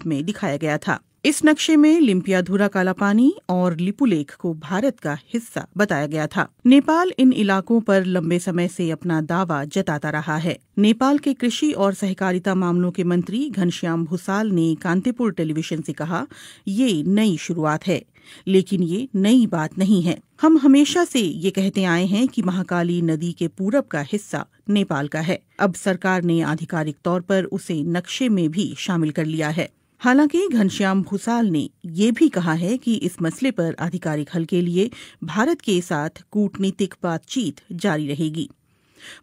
रूप में दिखाया गया था। इस नक्शे में लिम्पियाधुरा कालापानी और लिपुलेख को भारत का हिस्सा बताया गया था। नेपाल इन इलाकों पर लंबे समय से अपना दावा जताता रहा है। नेपाल के कृषि और सहकारिता मामलों के मंत्री घनश्याम भूसाल ने कांतिपुर टेलीविजन से कहा, ये नई शुरुआत है, लेकिन ये नई बात नहीं है। हम हमेशा से ये कहते आए हैं कि महाकाली नदी के पूरब का हिस्सा नेपाल का है। अब सरकार ने आधिकारिक तौर पर उसे नक्शे में भी शामिल कर लिया है। हालांकि घनश्याम भूसाल ने ये भी कहा है कि इस मसले पर आधिकारिक हल के लिए भारत के साथ कूटनीतिक बातचीत जारी रहेगी।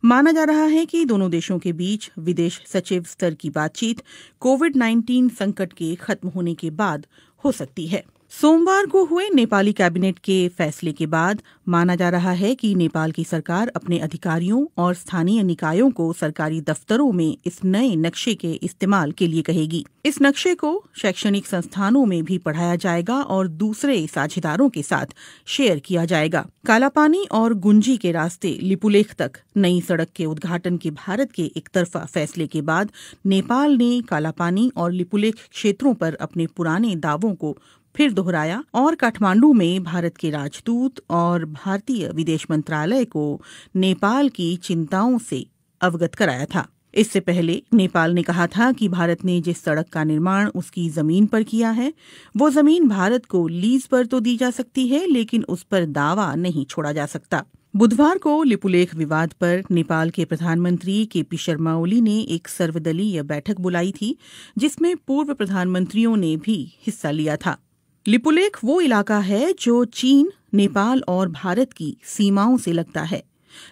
माना जा रहा है कि दोनों देशों के बीच विदेश सचिव स्तर की बातचीत कोविड-19 संकट के खत्म होने के बाद हो सकती है। सोमवार को हुए नेपाली कैबिनेट के फैसले के बाद माना जा रहा है कि नेपाल की सरकार अपने अधिकारियों और स्थानीय निकायों को सरकारी दफ्तरों में इस नए नक्शे के इस्तेमाल के लिए कहेगी। इस नक्शे को शैक्षणिक संस्थानों में भी पढ़ाया जाएगा और दूसरे साझेदारों के साथ शेयर किया जाएगा। कालापानी और गुंजी के रास्ते लिपुलेख तक नई सड़क के उद्घाटन के भारत के एकतरफा फैसले के बाद नेपाल ने कालापानी और लिपुलेख क्षेत्रों पर अपने पुराने दावों को फिर दोहराया और काठमांडू में भारत के राजदूत और भारतीय विदेश मंत्रालय को नेपाल की चिंताओं से अवगत कराया था। इससे पहले नेपाल ने कहा था कि भारत ने जिस सड़क का निर्माण उसकी जमीन पर किया है, वो जमीन भारत को लीज पर तो दी जा सकती है, लेकिन उस पर दावा नहीं छोड़ा जा सकता। बुधवार को लिपुलेख विवाद पर नेपाल के प्रधानमंत्री केपी शर्मा ओली ने एक सर्वदलीय बैठक बुलाई थी, जिसमें पूर्व प्रधानमंत्रियों ने भी हिस्सा लिया था। लिपुलेख वो इलाका है जो चीन, नेपाल और भारत की सीमाओं से लगता है।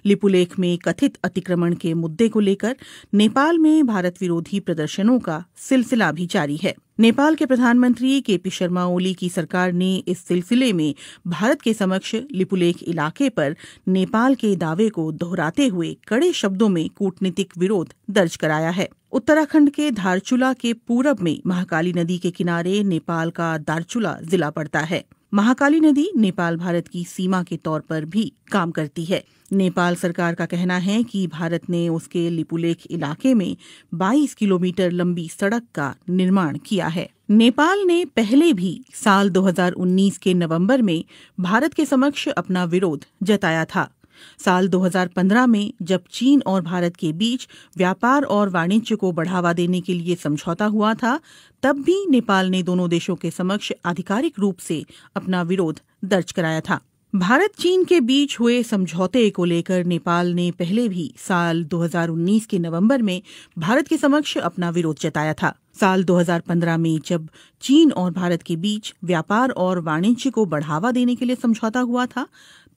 लिपुलेख में कथित अतिक्रमण के मुद्दे को लेकर नेपाल में भारत विरोधी प्रदर्शनों का सिलसिला भी जारी है। नेपाल के प्रधानमंत्री केपी शर्मा ओली की सरकार ने इस सिलसिले में भारत के समक्ष लिपुलेख इलाके पर नेपाल के दावे को दोहराते हुए कड़े शब्दों में कूटनीतिक विरोध दर्ज कराया है। उत्तराखंड के धारचूला के पूरब में महाकाली नदी के किनारे नेपाल का दारचूला जिला पड़ता है। महाकाली नदी नेपाल भारत की सीमा के तौर पर भी काम करती है। नेपाल सरकार का कहना है कि भारत ने उसके लिपुलेख इलाके में 22 किलोमीटर लंबी सड़क का निर्माण किया है। नेपाल ने पहले भी साल 2019 के नवंबर में भारत के समक्ष अपना विरोध जताया था। साल 2015 में जब चीन और भारत के बीच व्यापार और वाणिज्य को बढ़ावा देने के लिए समझौता हुआ था, तब भी नेपाल ने दोनों देशों के समक्ष आधिकारिक रूप से अपना विरोध दर्ज कराया था। भारत चीन के बीच हुए समझौते को लेकर नेपाल ने पहले भी साल 2019 के नवंबर में भारत के समक्ष अपना विरोध जताया था। साल 2015 में जब चीन और भारत के बीच व्यापार और वाणिज्य को बढ़ावा देने के लिए समझौता हुआ था,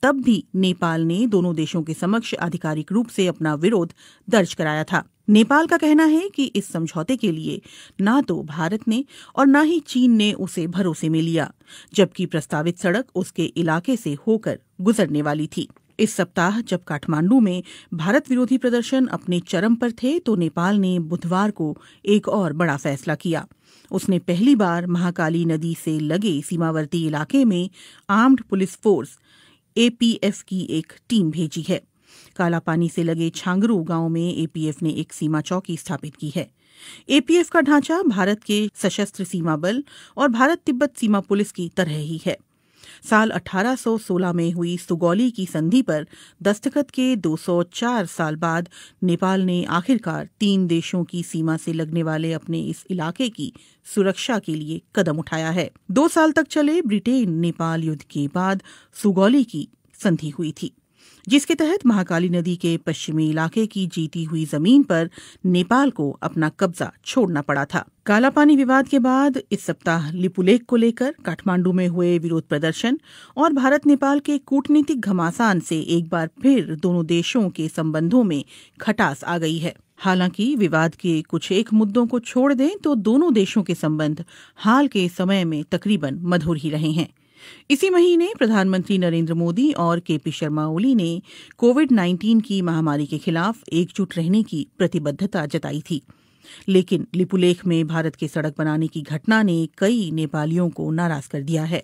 तब भी नेपाल ने दोनों देशों के समक्ष आधिकारिक रूप से अपना विरोध दर्ज कराया था। नेपाल का कहना है कि इस समझौते के लिए ना तो भारत ने और ना ही चीन ने उसे भरोसे में लिया, जबकि प्रस्तावित सड़क उसके इलाके से होकर गुजरने वाली थी। इस सप्ताह जब काठमांडू में भारत विरोधी प्रदर्शन अपने चरम पर थे, तो नेपाल ने बुधवार को एक और बड़ा फैसला किया। उसने पहली बार महाकाली नदी से लगे सीमावर्ती इलाके में आर्म्ड पुलिस फोर्स एपीएफ की एक टीम भेजी है। कालापानी से लगे छांगरू गांव में एपीएफ ने एक सीमा चौकी स्थापित की है। एपीएफ का ढांचा भारत के सशस्त्र सीमा बल और भारत तिब्बत सीमा पुलिस की तरह ही है। साल 1816 में हुई सुगौली की संधि पर दस्तखत के 204 साल बाद नेपाल ने आखिरकार 3 देशों की सीमा से लगने वाले अपने इस इलाके की सुरक्षा के लिए कदम उठाया है। 2 साल तक चले ब्रिटेन नेपाल युद्ध के बाद सुगौली की संधि हुई थी, जिसके तहत महाकाली नदी के पश्चिमी इलाके की जीती हुई जमीन पर नेपाल को अपना कब्जा छोड़ना पड़ा था। कालापानी विवाद के बाद इस सप्ताह लिपुलेख को लेकर काठमांडू में हुए विरोध प्रदर्शन और भारत नेपाल के कूटनीतिक घमासान से एक बार फिर दोनों देशों के संबंधों में खटास आ गई है। हालांकि विवाद के कुछ एक मुद्दों को छोड़ दें तो दोनों देशों के संबंध हाल के समय में तकरीबन मधुर ही रहे हैं। इसी महीने प्रधानमंत्री नरेंद्र मोदी और केपी शर्मा ओली ने कोविड-19 की महामारी के खिलाफ एकजुट रहने की प्रतिबद्धता जताई थी, लेकिन लिपुलेख में भारत के सड़क बनाने की घटना ने कई नेपालियों को नाराज कर दिया है।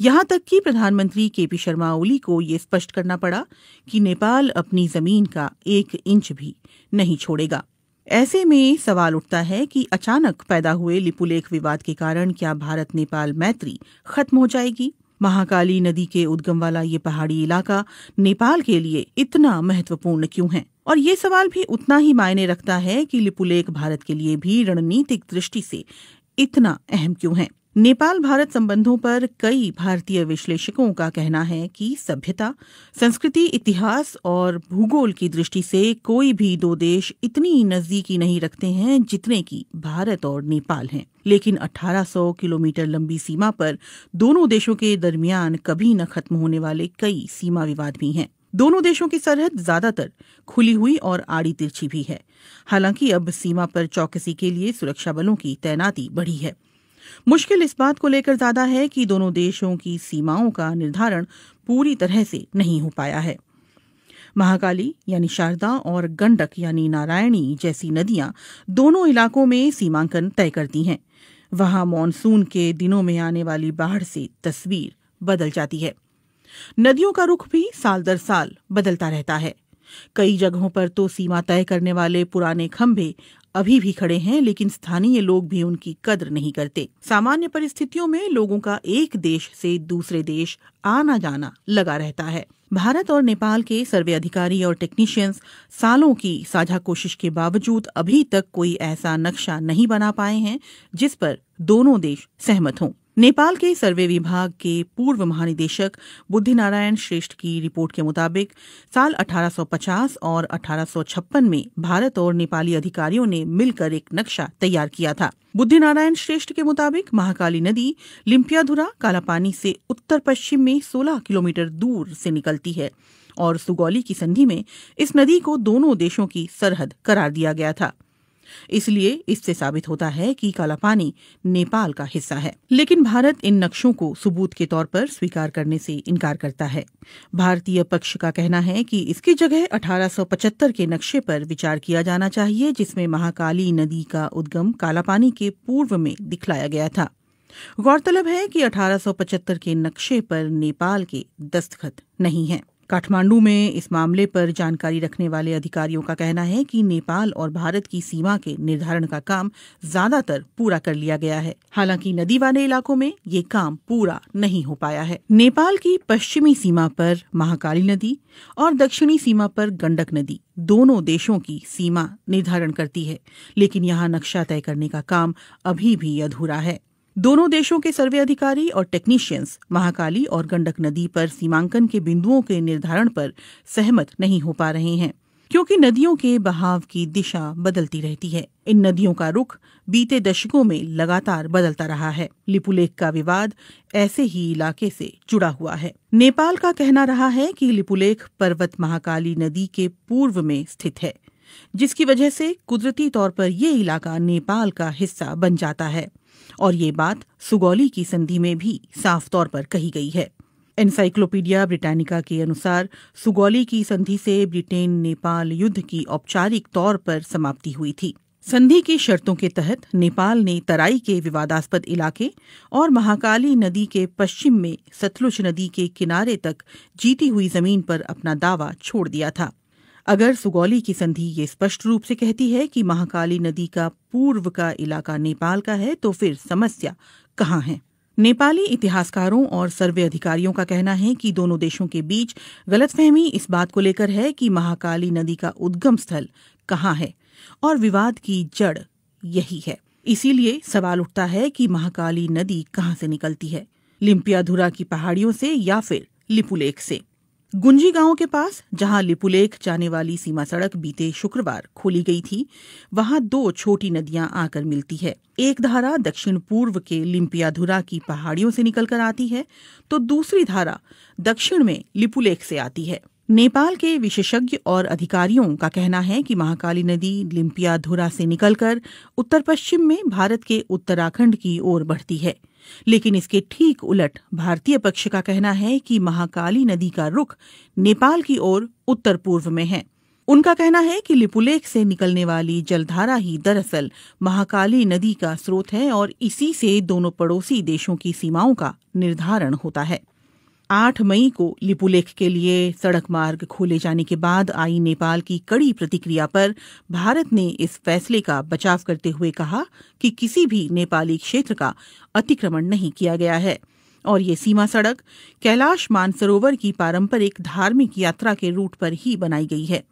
यहां तक कि प्रधानमंत्री केपी शर्मा ओली को ये स्पष्ट करना पड़ा कि नेपाल अपनी जमीन का 1 इंच भी नहीं छोड़ेगा। ऐसे में सवाल उठता है कि अचानक पैदा हुए लिपुलेख विवाद के कारण क्या भारत नेपाल मैत्री खत्म हो जाएगी? महाकाली नदी के उद्गम वाला ये पहाड़ी इलाका नेपाल के लिए इतना महत्वपूर्ण क्यों है? और ये सवाल भी उतना ही मायने रखता है कि लिपुलेख भारत के लिए भी रणनीतिक दृष्टि से इतना अहम क्यों है? नेपाल भारत संबंधों पर कई भारतीय विश्लेषकों का कहना है कि सभ्यता, संस्कृति, इतिहास और भूगोल की दृष्टि से कोई भी दो देश इतनी नजदीकी नहीं रखते हैं जितने कि भारत और नेपाल हैं। लेकिन 1800 किलोमीटर लंबी सीमा पर दोनों देशों के दरमियान कभी न खत्म होने वाले कई सीमा विवाद भी हैं। दोनों देशों की सरहद ज्यादातर खुली हुई और आड़ी तिरछी भी है। हालांकि अब सीमा पर चौकसी के लिए सुरक्षा बलों की तैनाती बढ़ी है। मुश्किल इस बात को लेकर ज्यादा है कि दोनों देशों की सीमाओं का निर्धारण पूरी तरह से नहीं हो पाया है। महाकाली यानी शारदा और गंडक यानी नारायणी जैसी नदियां दोनों इलाकों में सीमांकन तय करती हैं। वहां मॉनसून के दिनों में आने वाली बाढ़ से तस्वीर बदल जाती है। नदियों का रुख भी साल दर साल बदलता रहता है। कई जगहों पर तो सीमा तय करने वाले पुराने खंभे अभी भी खड़े हैं, लेकिन स्थानीय लोग भी उनकी कद्र नहीं करते। सामान्य परिस्थितियों में लोगों का एक देश से दूसरे देश आना जाना लगा रहता है। भारत और नेपाल के सर्वे अधिकारी और टेक्नीशियंस सालों की साझा कोशिश के बावजूद अभी तक कोई ऐसा नक्शा नहीं बना पाए हैं जिस पर दोनों देश सहमत हों। नेपाल के सर्वे विभाग के पूर्व महानिदेशक बुद्धिनारायण श्रेष्ठ की रिपोर्ट के मुताबिक साल 1850 और 1856 में भारत और नेपाली अधिकारियों ने मिलकर एक नक्शा तैयार किया था। बुद्धिनारायण श्रेष्ठ के मुताबिक महाकाली नदी लिम्पियाधुरा कालापानी से उत्तर पश्चिम में 16 किलोमीटर दूर से निकलती है और सुगौली की संधि में इस नदी को दोनों देशों की सरहद करार दिया गया था। इसलिए इससे साबित होता है कि कालापानी नेपाल का हिस्सा है। लेकिन भारत इन नक्शों को सबूत के तौर पर स्वीकार करने से इनकार करता है। भारतीय पक्ष का कहना है कि इसकी जगह 1875 के नक्शे पर विचार किया जाना चाहिए, जिसमें महाकाली नदी का उद्गम कालापानी के पूर्व में दिखलाया गया था। गौरतलब है कि 1875 के नक्शे पर नेपाल के दस्तखत नहीं हैं। काठमांडू में इस मामले पर जानकारी रखने वाले अधिकारियों का कहना है कि नेपाल और भारत की सीमा के निर्धारण का काम ज्यादातर पूरा कर लिया गया है। हालांकि नदी वाले इलाकों में ये काम पूरा नहीं हो पाया है। नेपाल की पश्चिमी सीमा पर महाकाली नदी और दक्षिणी सीमा पर गंडक नदी दोनों देशों की सीमा निर्धारण करती है, लेकिन यहाँ नक्शा तय करने का काम अभी भी अधूरा है। दोनों देशों के सर्वे अधिकारी और टेक्नीशियंस महाकाली और गंडक नदी पर सीमांकन के बिंदुओं के निर्धारण पर सहमत नहीं हो पा रहे हैं, क्योंकि नदियों के बहाव की दिशा बदलती रहती है। इन नदियों का रुख बीते दशकों में लगातार बदलता रहा है। लिपुलेख का विवाद ऐसे ही इलाके से जुड़ा हुआ है। नेपाल का कहना रहा है कि लिपुलेख पर्वत महाकाली नदी के पूर्व में स्थित है, जिसकी वजह से कुदरती तौर पर ये इलाका नेपाल का हिस्सा बन जाता है। और ये बात सुगौली की संधि में भी साफ तौर पर कही गई है। एनसाइक्लोपीडिया ब्रिटानिका के अनुसार सुगौली की संधि से ब्रिटेन नेपाल युद्ध की औपचारिक तौर पर समाप्ति हुई थी। संधि की शर्तों के तहत नेपाल ने तराई के विवादास्पद इलाके और महाकाली नदी के पश्चिम में सतलुज नदी के किनारे तक जीती हुई जमीन पर अपना दावा छोड़ दिया था। अगर सुगौली की संधि ये स्पष्ट रूप से कहती है कि महाकाली नदी का पूर्व का इलाका नेपाल का है, तो फिर समस्या कहाँ है? नेपाली इतिहासकारों और सर्वे अधिकारियों का कहना है कि दोनों देशों के बीच गलतफहमी इस बात को लेकर है कि महाकाली नदी का उद्गम स्थल कहाँ है, और विवाद की जड़ यही है। इसीलिए सवाल उठता है कि महाकाली नदी कहाँ से निकलती है, लिम्पियाधुरा की पहाड़ियों से या फिर लिपुलेख से? गुंजी गांव के पास जहां लिपुलेख जाने वाली सीमा सड़क बीते शुक्रवार खोली गई थी, वहां दो छोटी नदियां आकर मिलती है। एक धारा दक्षिण पूर्व के लिम्पियाधुरा की पहाड़ियों से निकलकर आती है, तो दूसरी धारा दक्षिण में लिपुलेख से आती है। नेपाल के विशेषज्ञ और अधिकारियों का कहना है कि महाकाली नदी लिम्पियाधुरा से निकलकर उत्तर पश्चिम में भारत के उत्तराखंड की ओर बढ़ती है, लेकिन इसके ठीक उलट भारतीय पक्ष का कहना है कि महाकाली नदी का रुख नेपाल की ओर उत्तर पूर्व में है। उनका कहना है कि लिपुलेख से निकलने वाली जलधारा ही दरअसल महाकाली नदी का स्रोत है और इसी से दोनों पड़ोसी देशों की सीमाओं का निर्धारण होता है। 8 मई को लिपुलेख के लिए सड़क मार्ग खोले जाने के बाद आई नेपाल की कड़ी प्रतिक्रिया पर भारत ने इस फैसले का बचाव करते हुए कहा कि किसी भी नेपाली क्षेत्र का अतिक्रमण नहीं किया गया है और ये सीमा सड़क कैलाश मानसरोवर की पारंपरिक धार्मिक यात्रा के रूट पर ही बनाई गई है।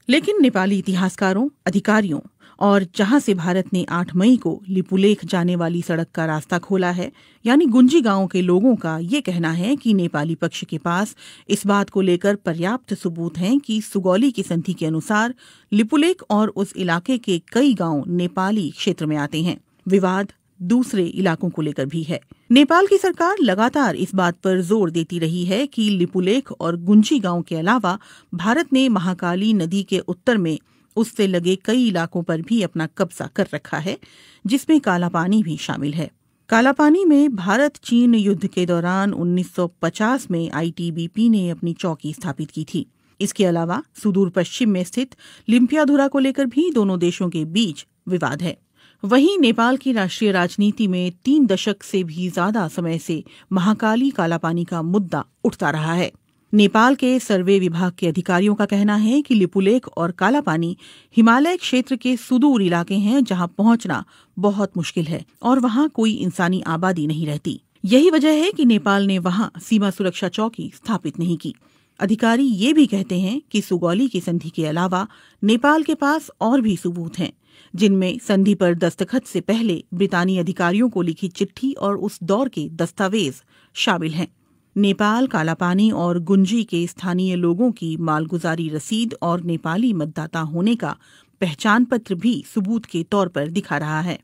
लेकिन नेपाली इतिहासकारों, अधिकारियों और जहां से भारत ने 8 मई को लिपुलेख जाने वाली सड़क का रास्ता खोला है, यानी गुंजी गांव के लोगों का ये कहना है कि नेपाली पक्ष के पास इस बात को लेकर पर्याप्त सबूत हैं कि सुगौली की संधि के अनुसार लिपुलेख और उस इलाके के कई गांव नेपाली क्षेत्र में आते हैं। विवाद दूसरे इलाकों को लेकर भी है। नेपाल की सरकार लगातार इस बात पर जोर देती रही है कि लिपुलेख और गुंजी गांव के अलावा भारत ने महाकाली नदी के उत्तर में उससे लगे कई इलाकों पर भी अपना कब्जा कर रखा है, जिसमें कालापानी भी शामिल है। कालापानी में भारत चीन युद्ध के दौरान 1950 में आईटीबीपी ने अपनी चौकी स्थापित की थी। इसके अलावा सुदूर पश्चिम में स्थित लिम्पियाधुरा को लेकर भी दोनों देशों के बीच विवाद है। वहीं नेपाल की राष्ट्रीय राजनीति में 3 दशक से भी ज्यादा समय से महाकाली कालापानी का मुद्दा उठता रहा है। नेपाल के सर्वे विभाग के अधिकारियों का कहना है कि लिपुलेख और कालापानी हिमालय क्षेत्र के सुदूर इलाके हैं जहां पहुंचना बहुत मुश्किल है और वहां कोई इंसानी आबादी नहीं रहती। यही वजह है कि नेपाल ने वहां सीमा सुरक्षा चौकी स्थापित नहीं की। अधिकारी ये भी कहते हैं कि सुगौली की संधि के अलावा नेपाल के पास और भी सबूत हैं, जिनमें संधि पर दस्तखत से पहले ब्रितानी अधिकारियों को लिखी चिट्ठी और उस दौर के दस्तावेज शामिल हैं। नेपाल कालापानी और गुंजी के स्थानीय लोगों की मालगुजारी रसीद और नेपाली मतदाता होने का पहचान पत्र भी सबूत के तौर पर दिखा रहा है।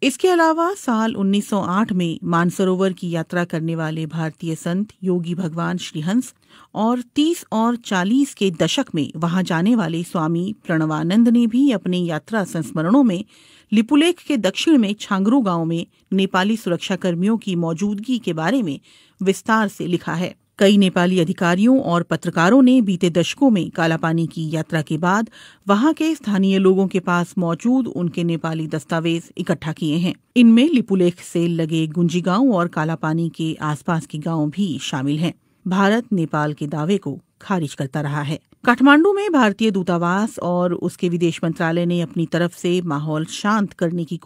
इसके अलावा साल 1908 में मानसरोवर की यात्रा करने वाले भारतीय संत योगी भगवान श्रीहंस और 30 और 40 के दशक में वहां जाने वाले स्वामी प्रणवानंद ने भी अपने यात्रा संस्मरणों में लिपुलेख के दक्षिण में छांगरू गांव में नेपाली सुरक्षा कर्मियों की मौजूदगी के बारे में विस्तार से लिखा है। कई नेपाली अधिकारियों और पत्रकारों ने बीते दशकों में कालापानी की यात्रा के बाद वहां के स्थानीय लोगों के पास मौजूद उनके नेपाली दस्तावेज इकट्ठा किए हैं। इनमें लिपुलेख से लगे गुंजी गांव और कालापानी के आसपास के गांव भी शामिल हैं। भारत नेपाल के दावे को खारिज करता रहा है। काठमांडू में भारतीय दूतावास और उसके विदेश मंत्रालय ने अपनी तरफ से माहौल शांत करने की